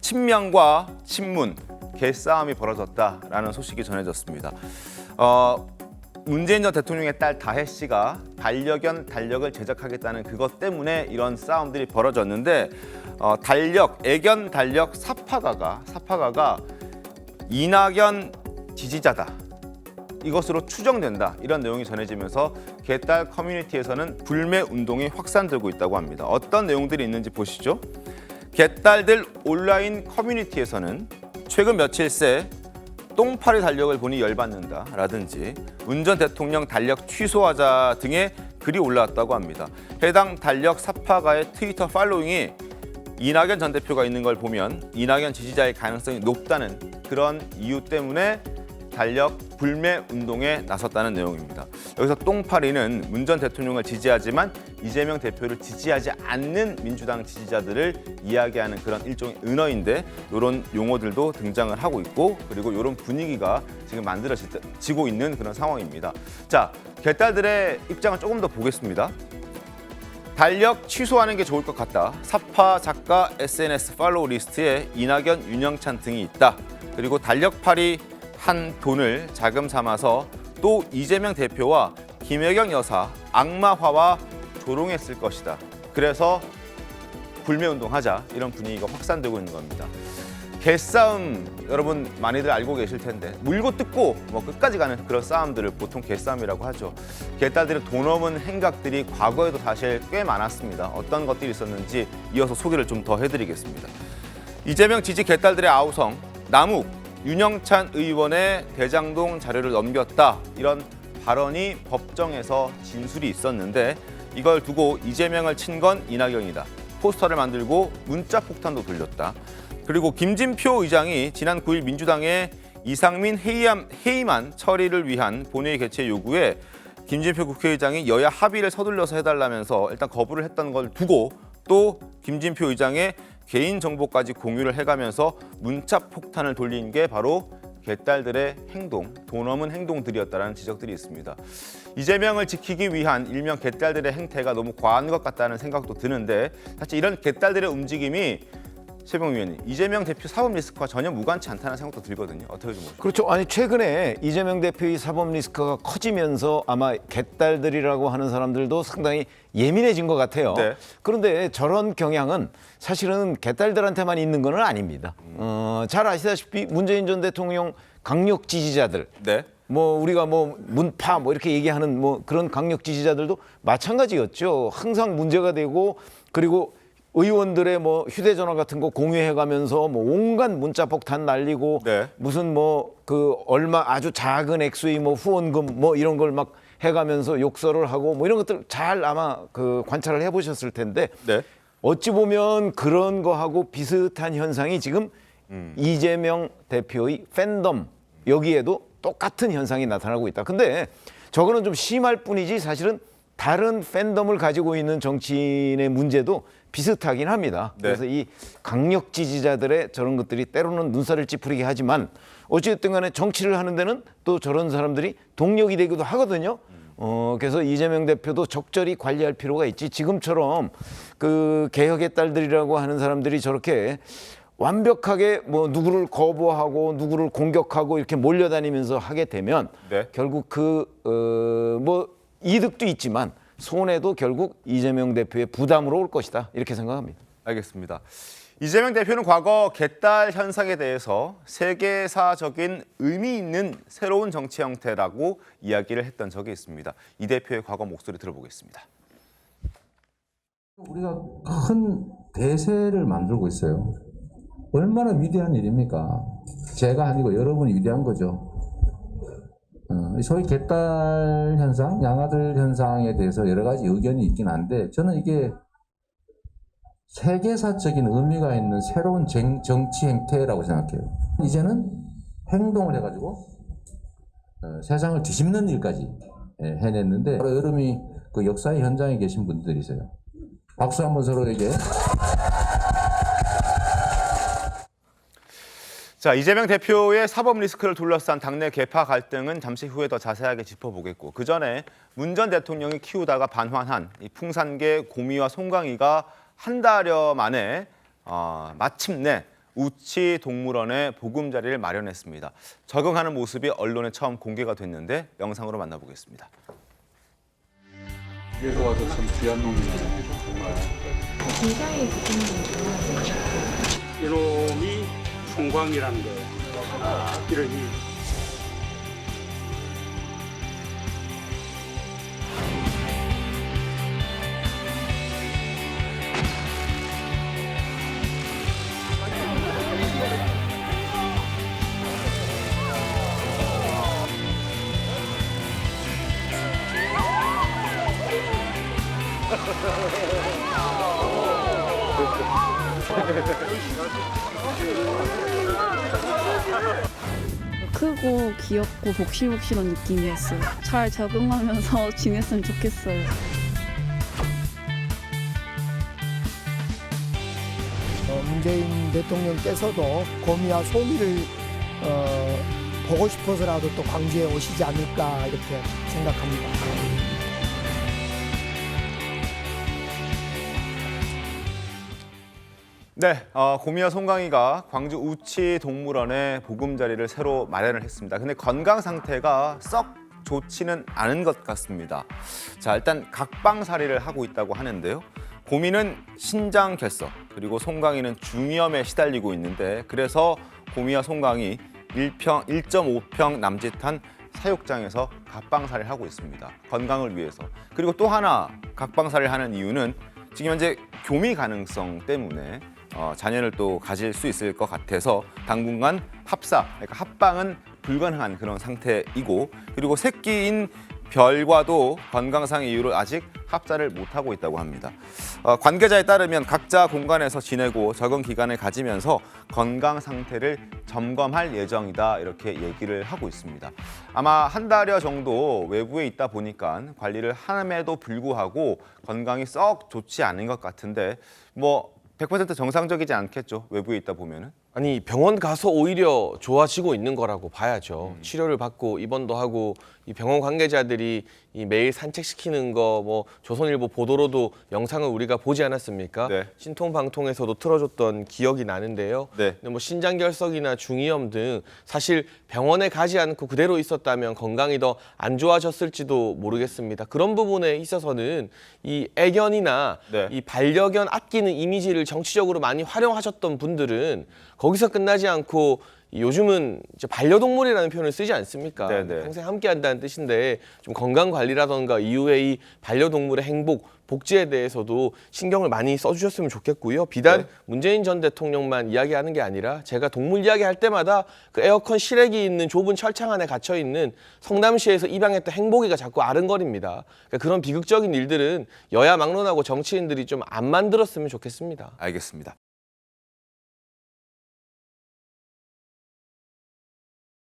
친명과 친문, 개싸움이 벌어졌다라는 소식이 전해졌습니다. 문재인 전 대통령의 딸 다혜 씨가 반려견 달력을 제작하겠다는 그것 때문에 이런 싸움들이 벌어졌는데 애견 달력 사파가가 이낙연 지지자다. 이것으로 추정된다. 이런 내용이 전해지면서 개딸 커뮤니티에서는 불매 운동이 확산되고 있다고 합니다. 어떤 내용들이 있는지 보시죠. 개딸들 온라인 커뮤니티에서는 최근 며칠 새 똥파리 달력을 보니 열받는다라든지 문 전 대통령 달력 취소하자 등의 글이 올라왔다고 합니다. 해당 달력 사파가의 트위터 팔로잉이 이낙연 전 대표가 있는 걸 보면 이낙연 지지자의 가능성이 높다는 그런 이유 때문에 달력 불매 운동에 나섰다는 내용입니다. 여기서 똥파리는 문 전 대통령을 지지하지만 이재명 대표를 지지하지 않는 민주당 지지자들을 이야기하는 그런 일종의 은어인데 이런 용어들도 등장을 하고 있고 그리고 이런 분위기가 지금 만들어지고 있는 그런 상황입니다. 자, 개딸들의 입장을 조금 더 보겠습니다. 달력 취소하는 게 좋을 것 같다. 사파 작가 SNS 팔로우 리스트에 이낙연, 윤영찬 등이 있다. 그리고 달력팔이 한 돈을 자금 삼아서 또 이재명 대표와 김혜경 여사 악마화와 조롱했을 것이다. 그래서 불매운동하자 이런 분위기가 확산되고 있는 겁니다. 개싸움 여러분 많이들 알고 계실 텐데 물고 뜯고 끝까지 가는 그런 싸움들을 보통 개싸움이라고 하죠. 개딸들의 돈 없는 행각들이 과거에도 사실 꽤 많았습니다. 어떤 것들이 있었는지 이어서 소개를 좀 더 해드리겠습니다. 이재명 지지 개딸들의 아우성 남욱 윤영찬 의원의 대장동 자료를 넘겼다 이런 발언이 법정에서 진술이 있었는데 이걸 두고 이재명을 친 건 이낙연이다. 포스터를 만들고 문자 폭탄도 돌렸다. 그리고 김진표 의장이 지난 9일 민주당의 이상민 해임안 처리를 위한 본회의 개최 요구에 김진표 국회의장이 여야 합의를 서둘러서 해달라면서 일단 거부를 했던 걸 두고 또 김진표 의장의 개인정보까지 공유를 해가면서 문자 폭탄을 돌린 게 바로 개딸들의 행동, 돈 없는 행동들이었다는 지적들이 있습니다. 이재명을 지키기 위한 일명 개딸들의 행태가 너무 과한 것 같다는 생각도 드는데 사실 이런 개딸들의 움직임이 최병우 의원님, 이재명 대표 사법 리스크와 전혀 무관치 않다는 생각도 들거든요. 어떻게 좀 보십니까? 그렇죠. 아니 최근에 이재명 대표의 사법 리스크가 커지면서 아마 개딸들이라고 하는 사람들도 상당히 예민해진 것 같아요. 네. 그런데 저런 경향은 사실은 개딸들한테만 있는 건 아닙니다. 잘 아시다시피 문재인 전 대통령 강력 지지자들, 네. 우리가 문파 이렇게 얘기하는 그런 강력 지지자들도 마찬가지였죠. 항상 문제가 되고 그리고 의원들의 휴대전화 같은 거 공유해가면서 온갖 문자 폭탄 날리고 네. 무슨 얼마 아주 작은 액수의 후원금 이런 걸 막 해가면서 욕설을 하고 이런 것들 잘 아마 관찰을 해보셨을 텐데 네. 어찌 보면 그런 거하고 비슷한 현상이 지금 이재명 대표의 팬덤 여기에도 똑같은 현상이 나타나고 있다. 근데 저거는 좀 심할 뿐이지 사실은 다른 팬덤을 가지고 있는 정치인의 문제도 비슷하긴 합니다. 네. 그래서 이 강력 지지자들의 저런 것들이 때로는 눈살을 찌푸리게 하지만 어찌됐든 간에 정치를 하는 데는 또 저런 사람들이 동력이 되기도 하거든요. 그래서 이재명 대표도 적절히 관리할 필요가 있지. 지금처럼 개혁의 딸들이라고 하는 사람들이 저렇게 완벽하게 누구를 거부하고 누구를 공격하고 이렇게 몰려다니면서 하게 되면 네. 결국 이득도 있지만 손해도 결국 이재명 대표의 부담으로 올 것이다. 이렇게 생각합니다. 알겠습니다. 이재명 대표는 과거 개딸 현상에 대해서 세계사적인 의미 있는 새로운 정치 형태라고 이야기를 했던 적이 있습니다. 이 대표의 과거 목소리 들어보겠습니다. 우리가 큰 대세를 만들고 있어요. 얼마나 위대한 일입니까? 제가 아니고 여러분이 위대한 거죠. 소위 개딸 현상, 양아들 현상에 대해서 여러 가지 의견이 있긴 한데 저는 이게 세계사적인 의미가 있는 새로운 정치 행태라고 생각해요. 이제는 행동을 해가지고 세상을 뒤집는 일까지 해냈는데 여러분이 그 역사의 현장에 계신 분들이세요. 박수 한번 서로에게. 자, 이재명 대표의 사법 리스크를 둘러싼 당내 계파 갈등은 잠시 후에 더 자세하게 짚어보겠고 그 전에 문 전 대통령이 키우다가 반환한 이 풍산개 고미와 송강이가 한 달여 만에 마침내 우치 동물원에 보금자리를 마련했습니다. 적응하는 모습이 언론에 처음 공개가 됐는데 영상으로 만나보겠습니다. 집에서 와서 참 귀한 놈이네. 정말. 굉장히 부끄러워요. 이놈이 송광이라는 거예요. 이러니 크고 귀엽고 복실복실한 느낌이었어요. 잘 적응하면서 지냈으면 좋겠어요. 문재인 대통령께서도 거미와 소미를 보고 싶어서라도 또 광주에 오시지 않을까 이렇게 생각합니다. 네, 고미와 송강이가 광주 우치 동물원에 보금자리를 새로 마련을 했습니다. 근데 건강 상태가 썩 좋지는 않은 것 같습니다. 자, 일단 각방살이를 하고 있다고 하는데요. 고미는 신장 결석, 그리고 송강이는 중이염에 시달리고 있는데 그래서 고미와 송강이 1.5평 남짓한 사육장에서 각방살이를 하고 있습니다. 건강을 위해서. 그리고 또 하나 각방살이를 하는 이유는 지금 현재 교미 가능성 때문에 자녀를 또 가질 수 있을 것 같아서 당분간 그러니까 합방은 불가능한 그런 상태이고, 그리고 새끼인 별과도 건강상의 이유로 아직 합사를 못하고 있다고 합니다. 관계자에 따르면 각자 공간에서 지내고 적응 기간을 가지면서 건강 상태를 점검할 예정이다 이렇게 얘기를 하고 있습니다. 아마 한 달여 정도 외부에 있다 보니까 관리를 함에도 불구하고 건강이 썩 좋지 않은 것 같은데 100% 정상적이지 않겠죠, 외부에 있다 보면은. 아니, 병원 가서 오히려 좋아지고 있는 거라고 봐야죠. 치료를 받고 입원도 하고 이 병원 관계자들이 이 매일 산책시키는 거 조선일보 보도로도 영상을 우리가 보지 않았습니까? 네. 신통방통에서도 틀어줬던 기억이 나는데요. 네. 근데 신장결석이나 중이염 등 사실 병원에 가지 않고 그대로 있었다면 건강이 더 안 좋아졌을지도 모르겠습니다. 그런 부분에 있어서는 이 애견이나 네. 이 반려견 아끼는 이미지를 정치적으로 많이 활용하셨던 분들은 거기서 끝나지 않고 요즘은 이제 반려동물이라는 표현을 쓰지 않습니까? 네네. 평생 함께한다는 뜻인데 좀 건강 관리라던가 이후에 이 반려동물의 행복, 복지에 대해서도 신경을 많이 써주셨으면 좋겠고요. 비단 네. 문재인 전 대통령만 이야기하는 게 아니라 제가 동물 이야기할 때마다 그 에어컨 실외기 있는 좁은 철창 안에 갇혀 있는 성남시에서 입양했던 행복이가 자꾸 아른거립니다. 그러니까 그런 비극적인 일들은 여야 막론하고 정치인들이 좀 안 만들었으면 좋겠습니다. 알겠습니다.